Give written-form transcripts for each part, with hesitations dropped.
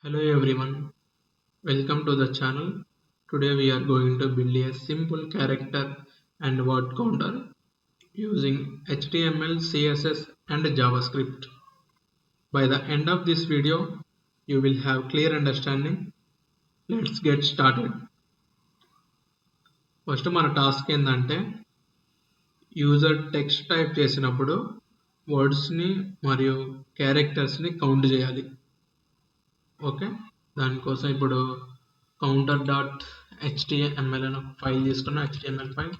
Hello everyone, welcome to the channel. Today we are going to build a simple character and word counter using HTML, CSS and JavaScript. By the end of this video, you will have clear understanding. Let's get started. First మన task ఏంటంటే user text type చేసినప్పుడు వర్డ్స్ని మరియు క్యారెక్టర్స్ని count చేయాలి. Okay, దానికోసం ఇప్పుడు counter.html అని ఒక file తీసుకున్న HTML ఫైల్.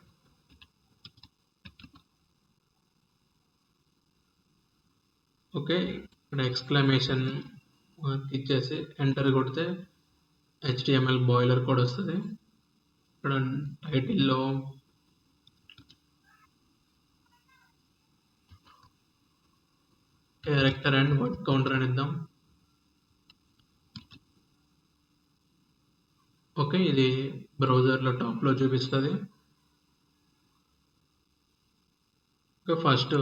ఓకే, ఇక్కడ ఎక్స్క్లమేషన్ ఇచ్చేసి ఎంటర్ కొడితే HTML బాయిలర్ కోడ్ వస్తుంది. ఇక్కడ టైటిల్లో క్యారెక్టర్ అండ్ వర్డ్ కౌంటర్ అని ఇద్దాం. ఓకే, ఇది బ్రౌజర్లో టాప్లో చూపిస్తుంది. ఓకే, ఫస్ట్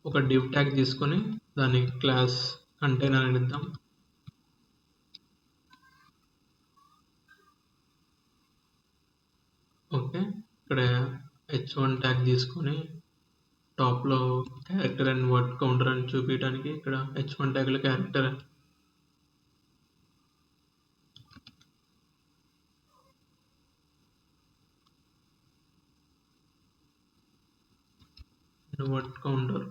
ఒక డివ్ ట్యాగ్ తీసుకొని దాని క్లాస్ కంటైనర్ అని ఇద్దాం. ఓకే, ఇక్కడ h1 ట్యాగ్ తీసుకొని టాప్లో క్యారెక్టర్ అండ్ వర్డ్ కౌంటర్ అని చూపించడానికి ఇక్కడ h1 ట్యాగ్లో క్యారెక్టర్ వర్డ్ కౌంటర్.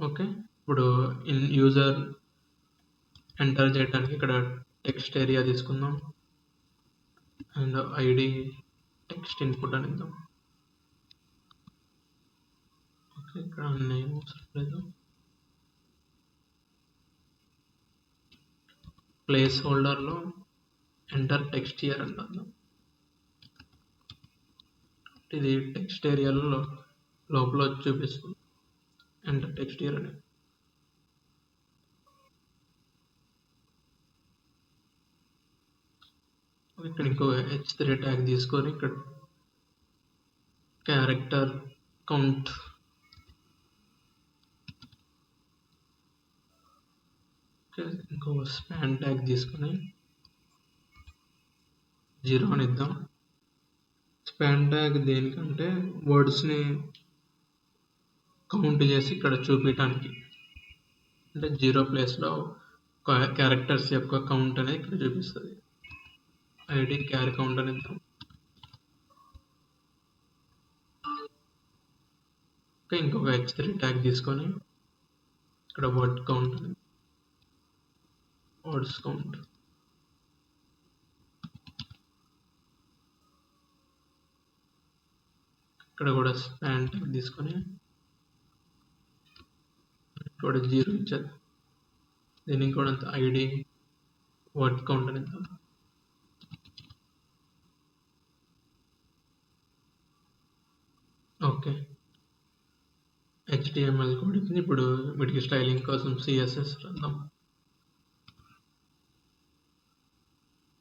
ఓకే, ఇప్పుడు యూజర్ ఎంటర్ చేయడానికి ఇక్కడ టెక్స్ట్ ఏరియా తీసుకుందాం అండ్ ఐడి టెక్స్ట్ ఇన్పుట్ అని ఇద్దాం. ఓకే, ఇక్కడ నేమ్ అవసరం లేదు. ప్లేస్ హోల్డర్లో ఎంటర్ టెక్స్ట్ ఇయర్ అంటాం. ఇది టెక్స్ట్ ఏరియాలో లోపల చూపిస్తుంది ఎంటర్ టెక్స్ట్ ఇయర్ అని. ఇక్కడ ఇంకో h3 ట్యాగ్ తీసుకొని ఇక్కడ క్యారెక్టర్ కౌంట్ ఇంకో స్పాన్ ట్యాగ్ తీసుకొని 0 అని ఇద్దాం. స్పాన్ ట్యాగ్ దేనికంటే వర్డ్స్ని కౌంట్ చేసి ఇక్కడ చూపించడానికి, అంటే 0 ప్లేస్లో క్యారెక్టర్స్ యొక్క కౌంట్ అనేది ఇక్కడ చూపిస్తుంది. ఐడి క్యారీ కౌంట్ అని ఇద్దాం. ఇంకొక h3 ట్యాగ్ తీసుకొని ఇక్కడ వర్డ్ కౌంట్ అని, వర్డ్స్ కౌంట్. ఇక్కడ కూడా స్పాన్ ట్యాగ్ తీసుకొని ఇక్కడ 0 ఇచ్చారు. దీనికి కూడా ఐడి వర్డ్ కౌంట్ అని ఇద్దాం. ఓకే, HTML కోడ్ ఇది. ఇప్పుడు వీటికి స్టైలింగ్ కోసం CSS రాద్దాం.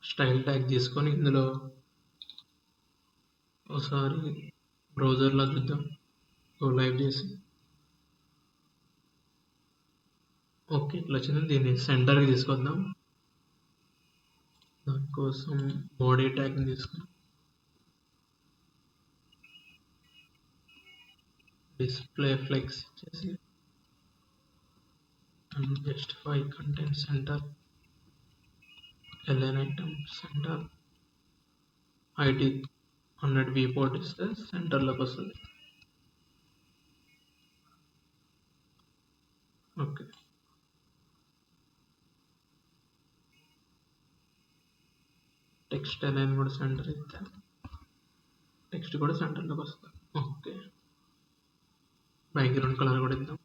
స్టైల్ ట్యాగ్ తీసుకొని ఇందులో ఒకసారి బ్రౌజర్లో చూద్దాం, లైవ్ చేసి. ఓకే, ఇట్లా వచ్చింది. దీన్ని సెంటర్కి తీసుకొద్దాం. దానికోసం బాడీ ట్యాగ్ని తీసుకొని డిస్ప్లే ఫ్లెక్స్ ఇచ్చేసి justify content centre, ln item centre, IT 100 viewport ఇస్తే సెంటర్లోకి వస్తుంది. ఓకే, టెక్స్ట్ అలైన్ కూడా సెంటర్ ఇస్తే టెక్స్ట్ కూడా సెంటర్లోకి వస్తుంది. ఓకే, బ్యాక్గ్రౌండ్ కలర్ కూడా ఇద్దాం.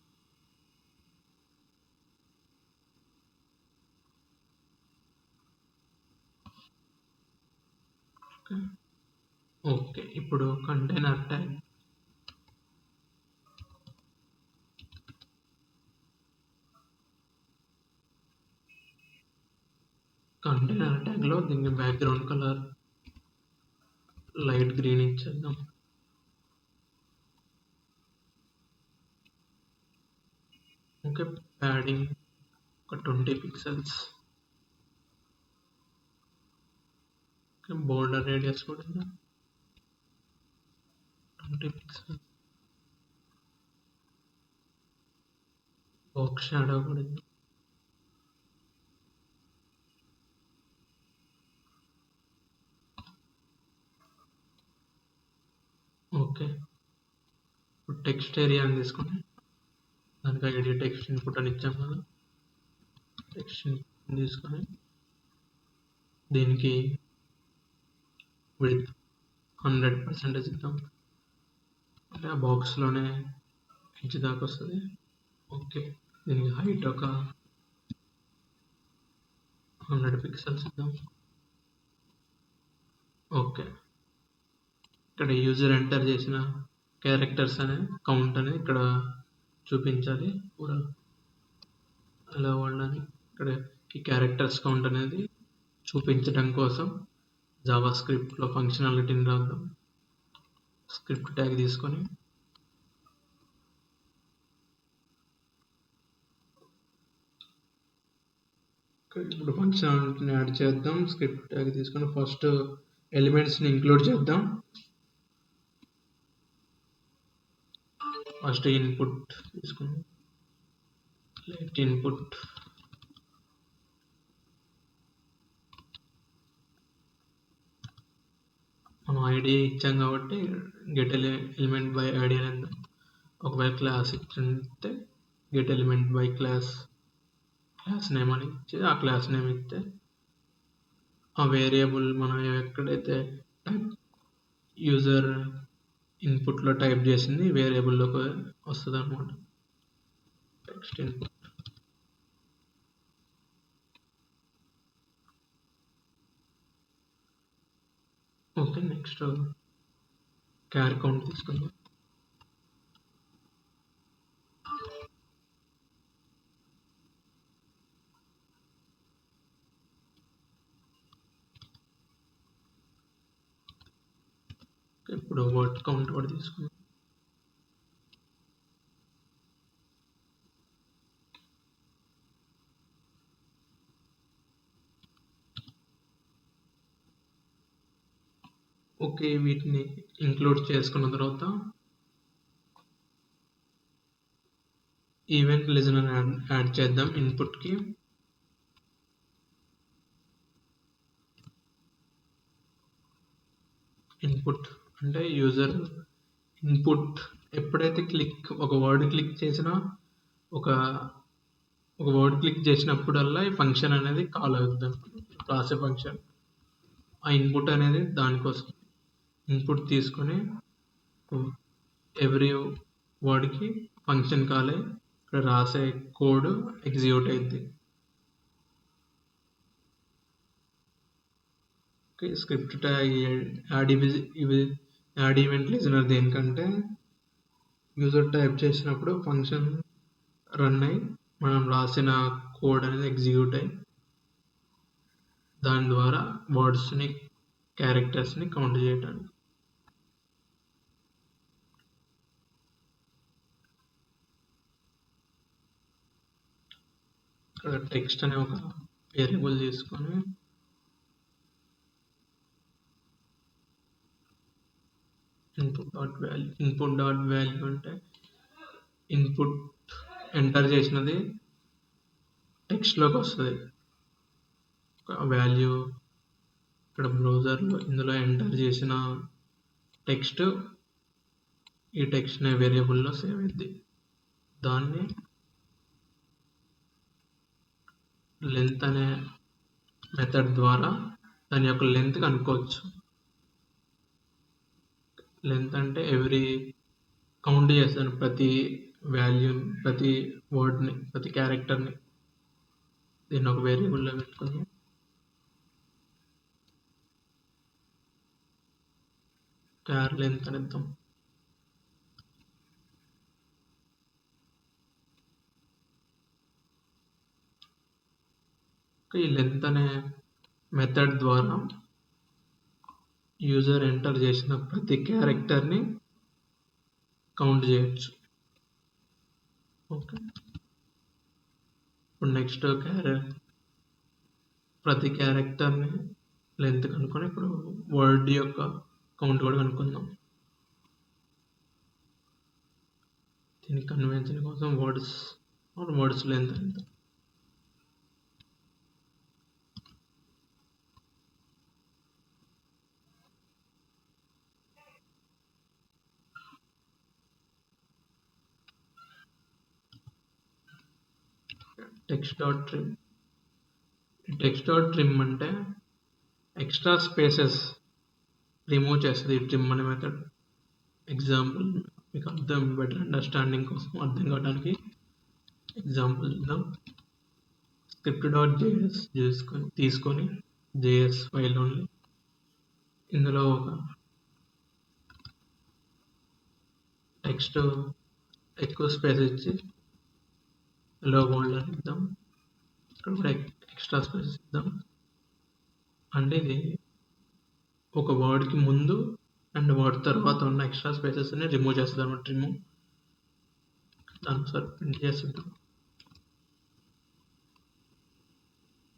ఓకే, ఇప్పుడు కంటైనర్ ట్యాగ్ కంటైనర్ ట్యాగ్లో దీనికి బ్యాక్గ్రౌండ్ కలర్ లైట్ గ్రీన్ ఇచ్చేద్దాం. ఓకే, ప్యాడింగ్ ఒక 20 పిక్సెల్స్. ఓకే, బోర్డర్ రేడియస్ కూడా 20 పిక్సెల్స్. బాక్స్ షాడో కూడా ఓకే. ఇప్పుడు టెక్స్ట్ ఏరియా అని తీసుకొని దానికి ఐడి టెక్స్ట్ ఇన్పుట్ అని ఇచ్చాం కదా, టెక్స్ట్ తీసుకొని దీనికి విడ్త్ 100% ఇద్దాం. అంటే ఆ బాక్స్లోనే ఇంచు దాకా వస్తుంది. ఓకే, దీనికి హైట్ ఒక 100 పిక్సెల్స్ ఇద్దాం. ఓకే, ఇక్కడ యూజర్ ఎంటర్ చేసిన క్యారెక్టర్స్ అనే కౌంట్ అనేది ఇక్కడ చూపించాలి. పూరా అలా వాళ్ళని ఇక్కడ ఈ క్యారెక్టర్స్ కౌంట్ అనేది చూపించడం కోసం జావా స్క్రిప్ట్లో ఫంక్షనాలిటీని రాద్దాం. స్క్రిప్ట్ ట్యాగ్ తీసుకొని ఇప్పుడు ఫంక్షనాలిటీని యాడ్ చేద్దాం. స్క్రిప్ట్ ట్యాగ్ తీసుకొని ఫస్ట్ ఎలిమెంట్స్ని ఇంక్లూడ్ చేద్దాం. ఫస్ట్ ఇన్పుట్ తీసుకుందాం. లెట్ ఇన్పుట్ మనం ఐడి ఇచ్చాం కాబట్టి గెట్ ఎలిమెంట్ బై ఐడి అనేది. ఒకవేళ క్లాస్ ఇచ్చింటే get element by class name అని ఇచ్చి ఆ క్లాస్ నేమ్ ఇస్తే ఆ వేరియబుల్ మనం ఎక్కడైతే యూజర్ ఇన్పుట్లో టైప్ చేసింది వేరియబుల్లోకి వస్తుంది అనమాట. Text input. Okay, next char count తీసుకుందాం. ఇప్పుడు వర్డ్ కౌంట్ కూడా తీసుకుందాం. ఓకే, వీటిని ఇంక్లూడ్ చేసుకున్న తర్వాత ఈవెంట్ లిజనర్ యాడ్ చేద్దాం ఇన్పుట్కి. ఇన్పుట్ అంటే యూజర్ ఇన్పుట్ ఎప్పుడైతే ఒక వర్డ్ క్లిక్ చేసినా ఒక వర్డ్ క్లిక్ చేసినప్పుడల్లా ఈ ఫంక్షన్ అనేది కాల్ అవుతుంది, రాసే ఫంక్షన్. ఆ ఇన్పుట్ అనేది దానికోసం ఇన్పుట్ తీసుకొని ఎవ్రీ వర్డ్కి ఫంక్షన్ కాలే ఇక్కడ రాసే కోడ్ ఎగ్జిక్యూట్ అయింది. Script tag add event listener దేనికంటే యూజర్ టైప్ చేసినప్పుడు ఫంక్షన్ రన్ అయ్యి మనం రాసిన కోడ్ అనేది ఎగ్జిక్యూట్ అయ్యి దాని ద్వారా వర్డ్స్ని క్యారెక్టర్స్ని కౌంట్ చేయడానికి. ఇక్కడ టెక్స్ట్ అనే ఒక వేరియబుల్ తీసుకొని ఇన్పుట్ డాట్ వాల్యూ అంటే ఇన్పుట్ ఎంటర్ చేసినది టెక్స్ట్లోకి వస్తుంది. వాల్యూ ఇక్కడ బ్రౌజర్లో ఇందులో ఎంటర్ చేసిన టెక్స్ట్ ఈ టెక్స్ట్ అనే వేరియబుల్లో సేవ్ అయింది. దాన్ని లెంత్ అనే మెథడ్ ద్వారా దాని యొక్క లెంత్ కనుక్కోవచ్చు. లెంత్ అంటే ఎవ్రీ కౌంట్ చేస్తాను ప్రతి వాల్యూని, ప్రతి వర్డ్ని, ప్రతి క్యారెక్టర్ని. దీన్ని ఒక వేరియబుల్లో పెట్టుకుందాం. క్యార్ లెంత్ అని ఇద్దాం. ఈ లెంత్ అనే మెథడ్ ద్వారా యూజర్ ఎంటర్ చేసిన ప్రతి క్యారెక్టర్ని కౌంట్ చేయొచ్చు. ఓకే, ఇప్పుడు నెక్స్ట్ ప్రతి క్యారెక్టర్ని లెంత్ కనుక్కొని ఇప్పుడు వర్డ్ యొక్క కౌంట్ కూడా కనుక్కుందాం. దీని కన్వెన్షన్ కోసం వర్డ్స్ లెంత్ ఎంత. text.trim అంటే ఎక్స్ట్రా స్పేసెస్ రిమూవ్ చేస్తుంది ట్రిమ్ అనే మెథడ్. ఎగ్జాంపుల్ మీకు బెటర్ అండర్స్టాండింగ్ కోసం అర్థం కావడానికి ఎగ్జాంపుల్ చూద్దాం. script.js తీసుకొని js ఫైల్ ఓన్లీ ఇందులో ఒక టెక్స్ట్ ఎక్కువ స్పేస్ ఇచ్చి హలో వరల్డ్ అని ఇద్దాం. ఇక్కడ కూడా ఎక్స్ట్రా స్పేస్ ఇద్దాం. అంటే ఇది ఒక వర్డ్కి ముందు అండ్ వర్డ్ తర్వాత ఉన్న ఎక్స్ట్రా స్పేసెస్ని రిమూవ్ చేస్తుంది అనమాట. దాని సార్ ప్రింట్ చేస్తుంటాం.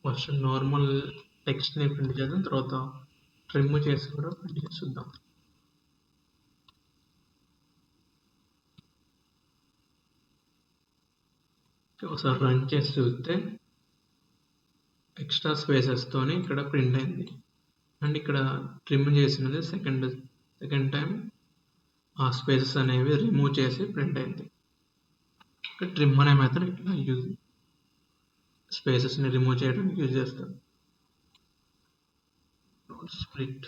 ఫస్ట్ నార్మల్ టెక్స్ట్ని ప్రింట్ చేద్దాం, తర్వాత ట్రిమ్ చేసి కూడా ప్రింట్ చేద్దాం. ఒకసారి రన్ చేసి చూస్తే ఎక్స్ట్రా స్పేసెస్తోని ఇక్కడ ప్రింట్ అయింది. అండ్ ఇక్కడ ట్రిమ్ చేసినది సెకండ్ టైం ఆ స్పేసెస్ అనేవి రిమూవ్ చేసి ప్రింట్ అయింది. ఇక్కడ ట్రిమ్ అనే మెథడ్ ఇట్లా స్పేసెస్ని రిమూవ్ చేయడానికి యూజ్ చేస్తాం. స్ప్లిట్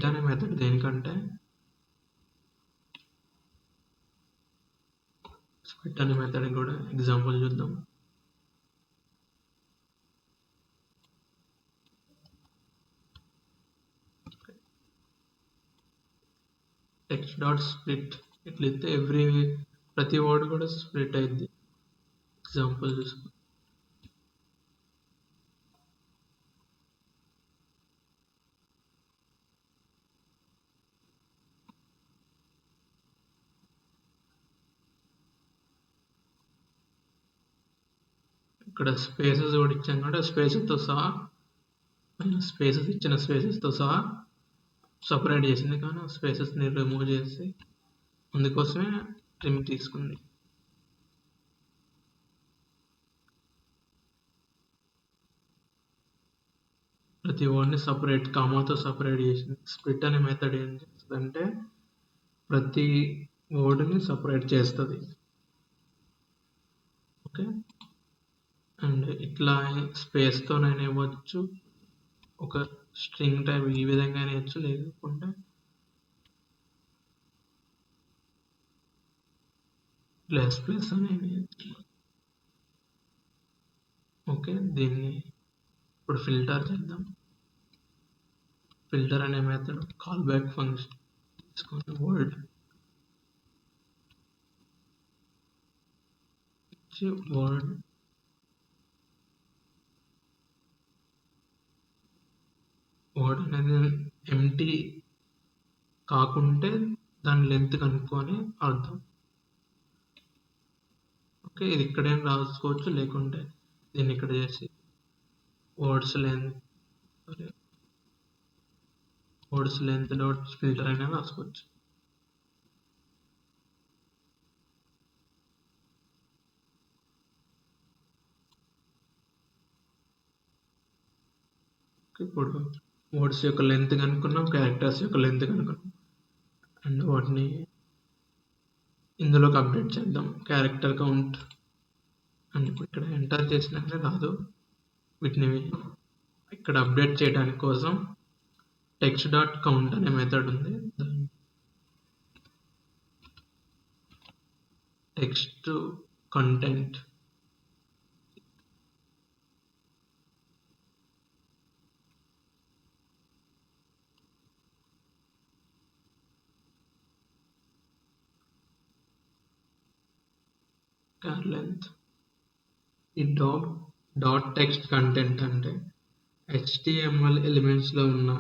అనే మెథడ్ దేనికంటే స్ప్లిట్ అనే మెథడ్ కూడా ఎగ్జాంపుల్ చూద్దాం. text.split ఇట్లా ఇస్తే ప్రతి వర్డ్ కూడా స్ప్లిట్ అయింది. ఎగ్జాంపుల్ చూసుకో. ఇక్కడ స్పేసెస్ కూడా ఇచ్చాం కాబట్టి స్పేసెస్తో సహా ఇచ్చిన స్పేసెస్తో సహా సపరేట్ చేసింది. కానీ స్పేసెస్ని రిమూవ్ చేసి అందుకోసమే ట్రిమ్ తీసుకుంది. ప్రతి వర్డ్ని సపరేట్ కామాతో సపరేట్ చేసింది. స్ప్లిట్ అనే మెథడ్ ఏం చేస్తుందంటే ప్రతి వర్డ్ని సపరేట్ చేస్తుంది. ఓకే, అండ్ ఇట్లా స్పేస్తోనైనా ఇవ్వచ్చు, ఒక స్ట్రింగ్ టైప్ ఈ విధంగా ఇవ్వచ్చు, లేకుంటే ప్లస్ అనేది. ఓకే, దీన్ని ఇప్పుడు ఫిల్టర్ చేద్దాం. ఫిల్టర్ అనే మెథడ్ కాల్ బ్యాక్ ఫంక్షన్ తీసుకొని వర్డ్ అనేది ఎంటీ కాకుంటే దాని లెంత్ కనుక్కొని అర్థం. ఓకే, ఇది ఇక్కడేం రాసుకోవచ్చు, లేకుంటే దీన్ని ఇక్కడ చేసి వర్డ్స్ లెంత్ డాట్ ఫిల్టర్ అయినా రాసుకోవచ్చు. ఇప్పుడు వర్డ్స్ యొక్క లెంత్ కనుక్కున్నాం, క్యారెక్టర్స్ యొక్క లెంత్ కనుక్కున్నాం, అండ్ వాటిని ఇందులోకి అప్డేట్ చేద్దాం. క్యారెక్టర్ కౌంట్ అండ్ ఇప్పుడు ఇక్కడ ఎంటర్ చేసినట్లే రాదు. వీటిని ఇక్కడ అప్డేట్ చేయడానికి కోసం text.count అనే మెథడ్ ఉంది. Text content length. ఈ డాట్ టెక్స్ట్ కంటెంట్ అంటే HTML ఎలిమెంట్స్లో ఉన్న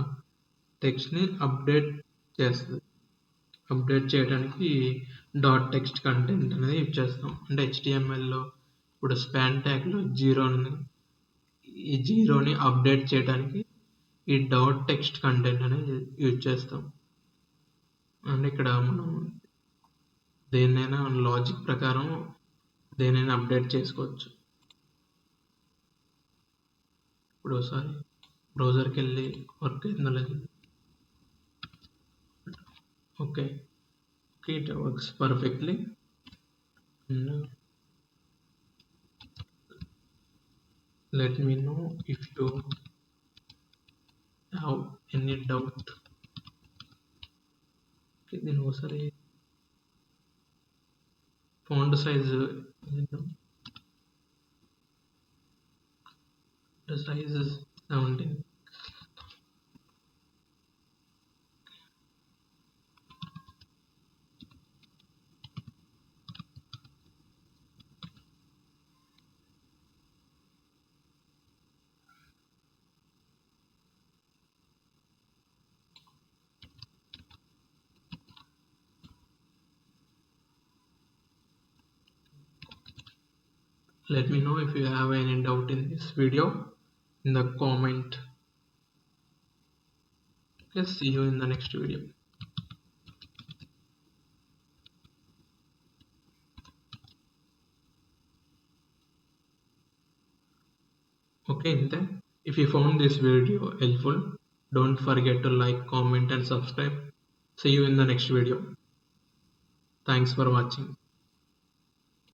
టెక్స్ట్ని అప్డేట్ చేస్తుంది. అప్డేట్ చేయడానికి డాట్ టెక్స్ట్ కంటెంట్ అనేది యూజ్ చేస్తాం. అంటే HTMLలో ఇప్పుడు స్పాన్ ట్యాగ్లో జీరో ఉంది. ఈ జీరోని అప్డేట్ చేయడానికి ఈ డాట్ టెక్స్ట్ కంటెంట్ అనేది యూజ్ చేస్తాం. అండ్ ఇక్కడ మనం దేన్నైనా లాజిక్ ప్రకారం దేనైనా అప్డేట్ చేసుకోవచ్చు. ఇప్పుడు ఒకసారి బ్రౌజర్కి వెళ్ళి వర్క్ అయిందో లేదు. Okay, it works perfectly. And let me know if you have any doubt. Okay, then ఒకసారి font size the size is 17. Let me know if you have any doubt in this video in the comment. Okay, see you in the next video. Okay, if you found this video helpful, don't forget to like, comment and subscribe. See you in the next video. Thanks for watching.